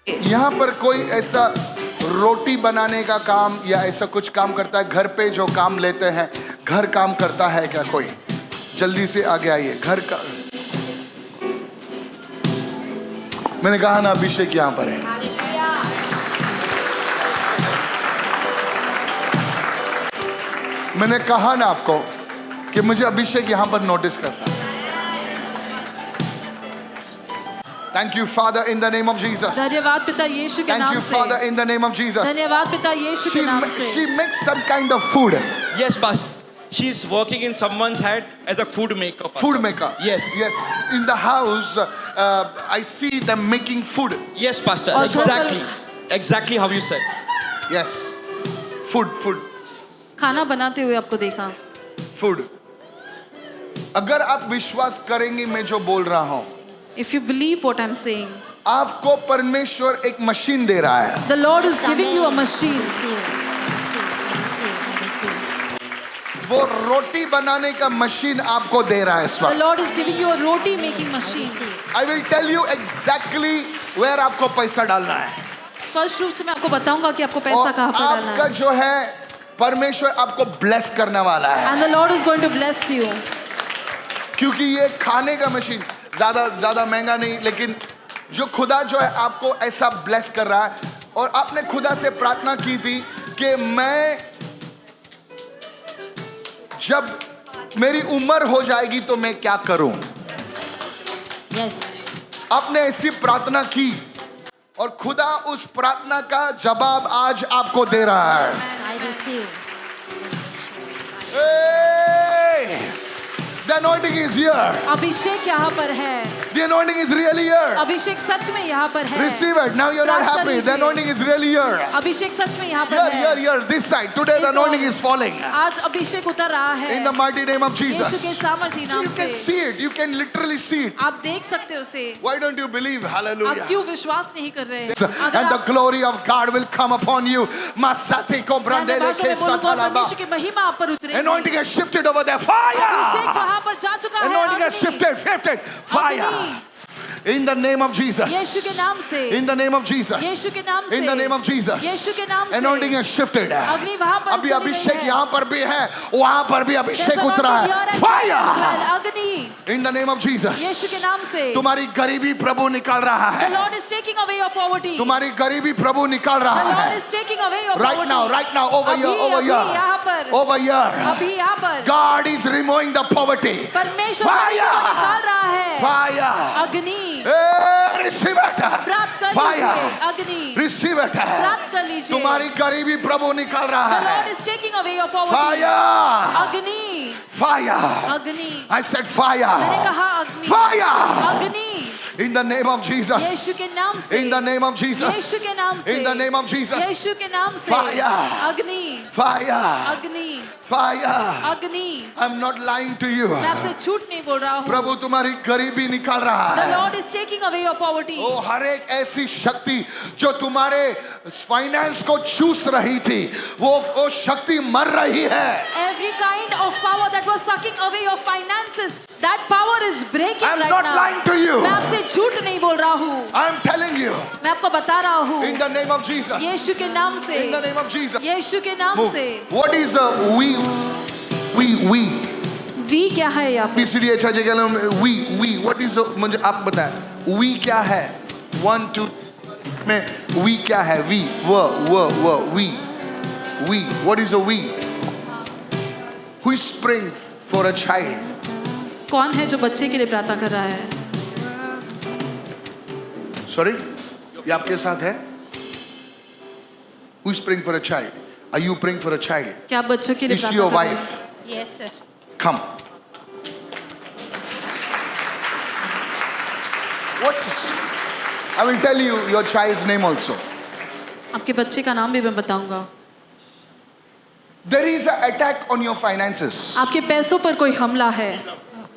यहाँ पर कोई ऐसा रोटी बनाने का काम या ऐसा कुछ काम करता है? घर पे जो काम लेते हैं, घर काम करता है क्या कोई? जल्दी से आगे आइए। घर का मैंने कहा ना, अभिषेक यहाँ पर है। मैंने कहा ना आपको कि मुझे अभिषेक यहाँ पर नोटिस करता है। Thank you, Father, in the name of Jesus. धन्यवाद पिता यीशु के Thank नाम you, से। Father, in the name of Jesus. धन्यवाद पिता यीशु के नाम से। She makes some kind of food. Yes, Pastor. She is working in someone's head as a food maker. Pastor. Food maker. Yes. Yes. In the house, I see them making food. Yes, Pastor. और Exactly. Exactly how you said. Yes. Food. खाना बनाते हुए आपको देखा। Food. अगर आप विश्वास करेंगे मैं जो बोल रहा हूँ, If you believe what I'm saying, आपको परमेश्वर एक मशीन दे रहा है। the Lord is giving you a machine. वो रोटी बनाने का मशीन आपको दे रहा है इस The वक्त। Lord is giving you a roti making machine. I will tell you exactly where आपको पैसा डालना है। स्पष्ट रूप से मैं आपको बताऊंगा कि आपको पैसा और कहाँ पर डालना आपका है। जो है परमेश्वर आपको ब्लेस करने वाला है। And the Lord is going to bless you. क्योंकि ये खाने का मशीन ज्यादा महंगा नहीं, लेकिन जो खुदा जो है आपको ऐसा ब्लेस कर रहा है। और आपने खुदा से प्रार्थना की थी कि मैं जब मेरी उम्र हो जाएगी तो मैं क्या करूं। Yes. आपने ऐसी प्रार्थना की और खुदा उस प्रार्थना का जवाब आज आपको दे रहा है। I receive. Hey! The anointing is here. अभिषेक यहाँ पर है। The anointing is really here. अभिषेक सच में यहाँ पर है। Receive it. Now you're not प्राप्त कर happy. The लीजिए। anointing is really here. अभिषेक सच में यहाँ पर है। Here. This side. Today the इस anointing ओर। is falling. आज अभिषेक उतर रहा है। In the mighty name of यीशु के Jesus. सामर्थी So नाम you can से। see it. You can literally see it. आप देख सकते हो उसे। Why don't you believe? आप Hallelujah. क्यों विश्वास नहीं कर रहे? अगर And the आप glory of God will come upon you. Masati ko मैं brandele भाषा ke में बोलूं तो satalaba. परमेश्वर की महिमा आप पर उतरेगी। Anointing has shifted over there. Abhishek Fire. वहाँ पर जा चुका है। Anointing has अग्नि। shifted. Fire. अग्नि। In the name of Jesus. यीशु के नाम से। In the name of Jesus. यीशु के नाम से। In the name of Jesus. यीशु के नाम से। Anointing has shifted. अग्नि वहाँ पर अभी चली गई अभिषेक है। यहाँ पर भी है, वहाँ पर भी अभिषेक There's उतरा anointing है। here and Fire. there. अग्नि। In the name of Jesus. यीशु के नाम से। तुम्हारी गरीबी प्रभु निकाल रहा The है। Lord is taking away your poverty. तुम्हारी गरीबी प्रभु निकाल The रहा Lord है। is taking away your poverty. Right now, over here, अभी यहाँ पर। over here. अभी यहाँ पर। God is removing the poverty. परमेश्वर गरीबी को निकाल रहा है। Fire. अग्नि। Hey, receive it. प्राप्त कर Fire. लीजिए। अग्नि। Receive it. प्राप्त कर लीजिए। तुम्हारी गरीबी प्रभु निकाल रहा The Lord है। is taking away your poverty. Fire. अग्नि। Fire. अग्नि। I said मैंने fire. कहा अग्नि। Fire. अग्नि। In the name of Yeshu Jesus. के नाम से। In the name of Jesus. यीशु के नाम से। In the name of Jesus. यीशु के नाम से। Fire. अग्नि। Fire. अग्नि। Fire. अग्नि। I'm not lying to you. मैं आपसे झूठ नहीं बोल रहा हूँ। प्रभु तुम्हारी गरीबी निकाल रहा The है। Lord is taking away your poverty. वो हर एक ऐसी शक्ति जो तुम्हारे फाइनेंस को चूस रही थी, वो शक्ति मर रही है। Every kind of power that was sucking away your finances, that power is breaking I'm right not now. lying to you. मैं आपसे झूठ नहीं बोल रहा हूँ। I'm telling you. मैं आपको बता रहा हूँ। In the name of Jesus. यीशु के नाम से। In the name of Jesus. यीशु के नाम Move. से। What is a we? We क्या है यहाँ पर? PCD अच्छा जगह we. What is a? मुझे आप बताएं. We क्या है? 1, 2 में we क्या है? We. What is a we? Who is praying for a child? कौन है जो बच्चे के लिए प्रार्थना कर रहा है? Sorry? ये आपके साथ है? Who is praying for a child? Are you praying for a child? क्या आप बच्चों के लिए Is she प्रार्थना your कर रहे हैं? wife? Yes, sir. Come. What is? I will tell you your child's name also. आपके बच्चे का नाम भी मैं बताऊंगा। There is an attack on your finances आपके पैसों पर कोई हमला है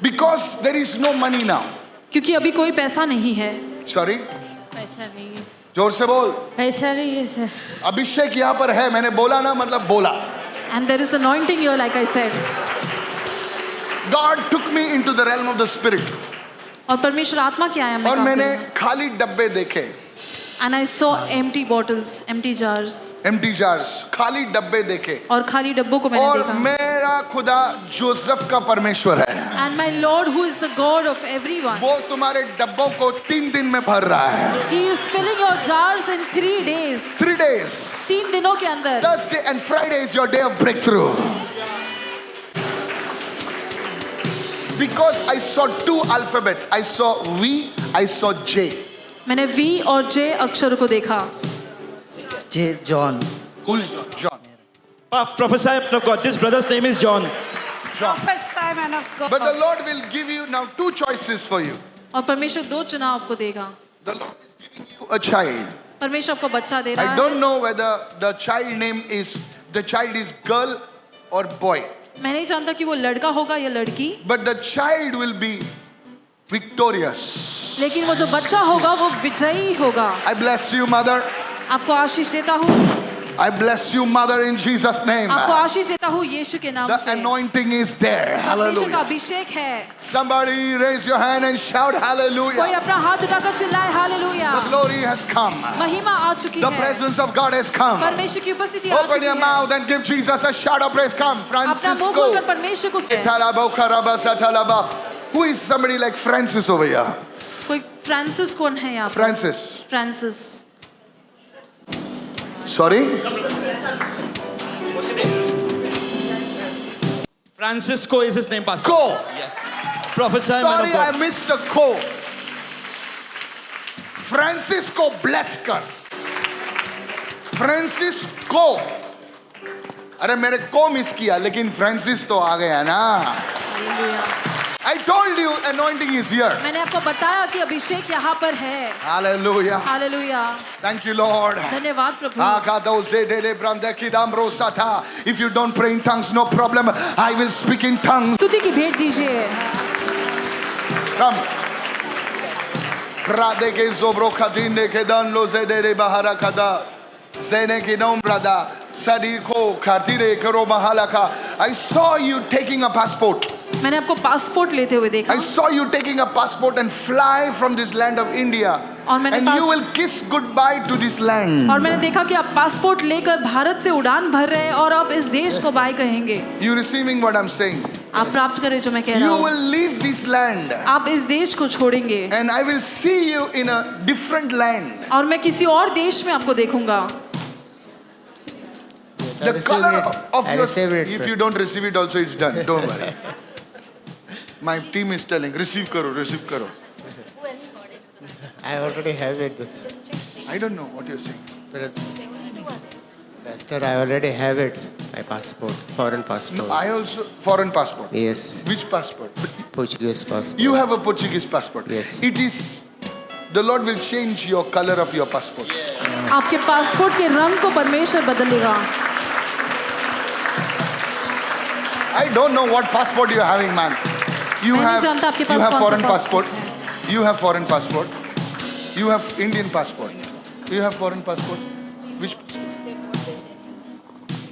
because there is no money now. क्योंकि अभी कोई पैसा नहीं है। Sorry? पैसा नहीं है। जोर से बोल। पैसा नहीं है सर। अभिषेक यहाँ पर है, मैंने बोला ना, मतलब बोला। And there is anointing here, like I said. God took me into the realm of the spirit. और परमेश्वर आत्मा के आयाम में और काम मैंने करें। खाली डब्बे देखे। And I saw empty bottles, empty jars. empty jars, खाली डब्बे देखे. और खाली डब्बों को मैंने और देखा. मेरा खुदा जोसेफ का परमेश्वर है. And my Lord, who is the God of everyone, वो तुम्हारे डब्बों को 3 दिन में भर रहा है. He is filling your jars in 3 days. 3 days. 3 दिनों के अंदर. Thursday and Friday is your day of breakthrough. Because I saw 2 alphabets. I saw V, I saw J. मैंने V और J अक्षर को देखा. J. John. Who's John? Prophesy, man of God. This brother's name is John. Prophesy, man of God. But the Lord will give you now 2 choices for you. और परमेश्वर 2 चुनाव आपको देगा. The Lord is giving you a child. परमेश्वर आपको बच्चा दे I रहा don't है. know whether the child is girl or boy. मैं नहीं जानता कि वो लड़का होगा या लड़की. But the child will be victorious. लेकिन वो जो बच्चा होगा वो विजयी होगा. I bless you, mother. आपको आशीष देता हूँ. I bless you, mother, in Jesus' name. आपको आशीष देता हूँ यीशु के नाम The से. anointing is there. परमेश्वर का Hallelujah. अभिषेक है. Somebody raise your hand and shout कोई hallelujah. अपना हाथ उठाकर चिल्लाए hallelujah. The glory has come. महिमा आ चुकी The है. presence of God has come. परमेश्वर की उपस्थिति आ Open चुकी your है. mouth and give Jesus a shout of praise. Come, अपना मुंह Francisco. खोलकर परमेश्वर को Who is somebody like Francis over here? कोई फ्रांसिस कौन है यहाँ पर? Francis. Francis. Sorry? Francisco is his name, Pastor. Ko. Prophesy, man Sorry, of I God. missed a ko. Francisco bless कर. Francisco. अरे मेरे को मिस किया लेकिन फ्रांसिस तो आ गया ना. I told you anointing is here. मैंने आपको बताया कि अभिषेक यहाँ पर है. Hallelujah. Hallelujah. Thank you, Lord. धन्यवाद प्रभु. If you don't pray in tongues, no problem. I will speak in tongues. स्तुति की भेंट दीजिए. Come. Prade ke zobro khadine ke dan lo zedere bahara kada. Zene ke nom brada. Sadi ko khatire karo mahalaka. I saw you taking a passport. मैंने आपको passport लेते हुए देखा. I saw you taking a passport and fly from this land of India. और मैंने And you will kiss goodbye to this land. और मैंने देखा कि आप पासपोर्ट लेकर भारत से उड़ान भर रहे हैं और आप इस देश को बाय कहेंगे. You receiving what I'm saying? आप प्राप्त करें जो मैं कह रहा You हूँ. will leave this land. आप इस देश को छोड़ेंगे And I will see you in a different land. और मैं किसी और देश में आपको देखूंगा. The color of I your receive it, if you don't receive it also it's done. Don't worry. My team is telling receive karo, receive karo. I already have it. I don't know what you're saying. Pastor, I already have it. My passport, foreign passport. I also foreign passport. Yes, Which passport? Portuguese passport. You have a Portuguese passport. Yes. It is the Lord will change your color of your passport. आपके passport के रंग को परमेश्वर बदलेगा. I don't know what passport you're having, man. You मैं नहीं have जानता आपके पास you have कौन सा foreign passport passport. You have foreign passport. You have Indian passport. You have foreign passport. Which passport?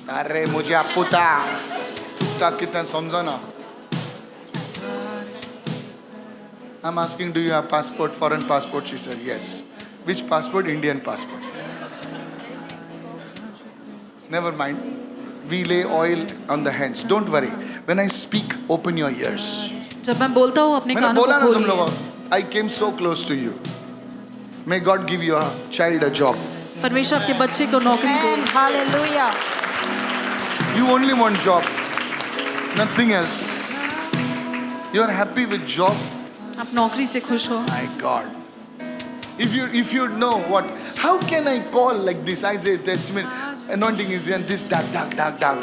अरे मुझे आप पुता कितना समझो ना. I'm asking, do you have passport, foreign passport? She said, yes. Which passport? Indian passport. Never mind. We lay oil on the hands. Don't worry. When I speak, open your ears. जब मैं बोलता हूँ अपने मैंने कानों बोला को ना तुम लोगों, खोलिए. I came so close to you. May God give your child a job. परमेश्वर आपके बच्चे को नौकरी Amen. They. Hallelujah. You only want job, nothing else. You are happy with job. आप नौकरी से खुश हो. My God. If you know what, how can I call like this? Isaiah Testament, anointing is in this, that,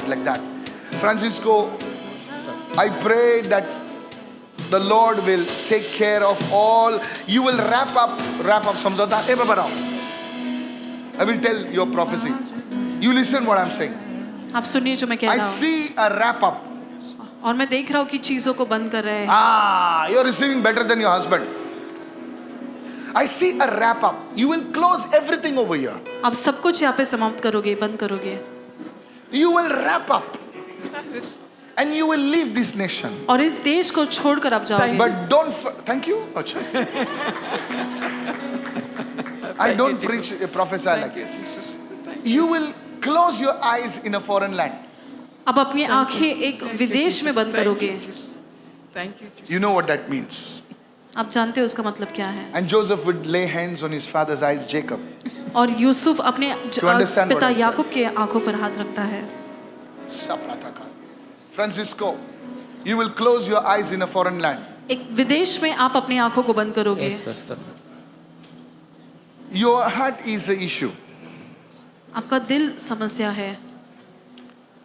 like that. Francisco, I pray that the Lord will take care of all. You will wrap up, samjhota. Hey, Baba Rao. I will tell your prophecy. You listen what I'm saying. आप सुनिए जो मैं कह I रहा हूँ. see a wrap up. और मैं देख रहा हूँ कि चीजों को बंद कर रहे हैं. You're receiving better than your husband. I see a wrap up. You will close everything over here. आप सब कुछ यहाँ पे समाप्त करोगे, बंद करोगे. You will wrap up. And you will leave this nation. और इस देश को छोड़कर आप जाओगे. But don't thank you. Acha. I don't preach, prophesy like this. You will close your eyes in a foreign land. अब अपनी आंखें एक विदेश में बंद करोगे. Thank you, Jesus. You know what that means. आप जानते हो उसका मतलब क्या है. And Joseph would lay hands on his father's eyes, Jacob. और यूसुफ अपने To understand what पिता I said. याकूब के आंखों पर हाथ रखता है. Saprataka. Francisco, you will close your eyes in a foreign land. एक विदेश में आप अपनी आंखों को बंद करोगे. Yes, Pastor. Your heart is an issue. आपका दिल समस्या है.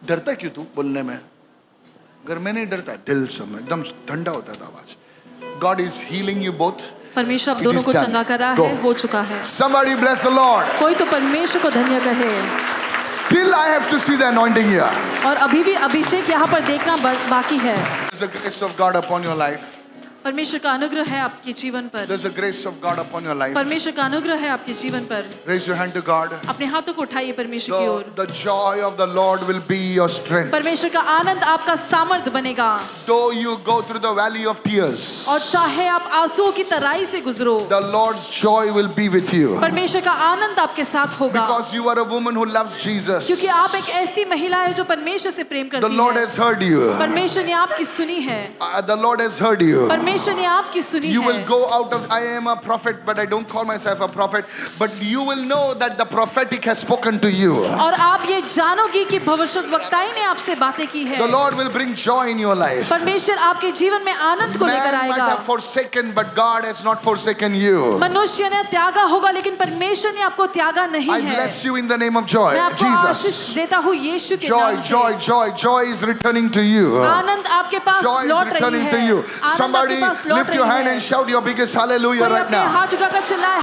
डरता क्यों तू बोलने में? घर में नहीं डरता, दिल समय एकदम ठंडा होता था आवाज. God is healing you both. परमेश्वर आप It दोनों is को done. चंगा कर रहा Go. है, हो चुका है. Somebody bless the Lord. कोई तो परमेश्वर को धन्य कहे. Still I have to see the anointing here. और अभी भी अभिषेक यहाँ पर देखना बाकी है. There's the grace of God upon your life. परमेश्वर का अनुग्रह है आपके जीवन पर. There's the grace of God upon your life. परमेश्वर का अनुग्रह है आपके जीवन पर. Raise your hand to God. अपने हाथों को उठाइए परमेश्वर की ओर. The joy of the Lord will be your strength. परमेश्वर का आनंद आपका सामर्थ बनेगा. Though you go through the valley of tears, और चाहे आप आंसुओं की तराई से गुजरो, the Lord's joy will be with you. परमेश्वर का आनंद आपके साथ होगा. Because you are a woman who loves Jesus. क्योंकि आप एक ऐसी महिला है जो परमेश्वर से प्रेम The करती Lord है. has heard you. परमेश्वर ने आपकी सुनी है. The Lord has heard you. परमेश्वर ने आपकी सुनी You will है. go out of, I am a prophet, but I don't call myself a prophet. But you will know that the prophetic has spoken to you. और आप ये जानोगी कि भविष्यद्वक्ताई ने आपसे बातें की है. The Lord will bring joy in your life. परमेश्वर आपके जीवन में आनंद को लेकर Man might आएगा. have forsaken, but God has not forsaken you. मनुष्य ने त्यागा होगा लेकिन परमेश्वर ने आपको त्यागा नहीं I है. bless you in the name of joy. मैं आपको आशीष Jesus. देता हूँ यीशु के Joy, नाम से. joy, joy, joy is returning to you. आनंद आपके पास Joy is लौट रही returning है. to you. आनंद Somebody आपके पास लौट lift your रही hand है. and shout your biggest hallelujah कोई right अपने now. हाथ उठाकर चिल्लाए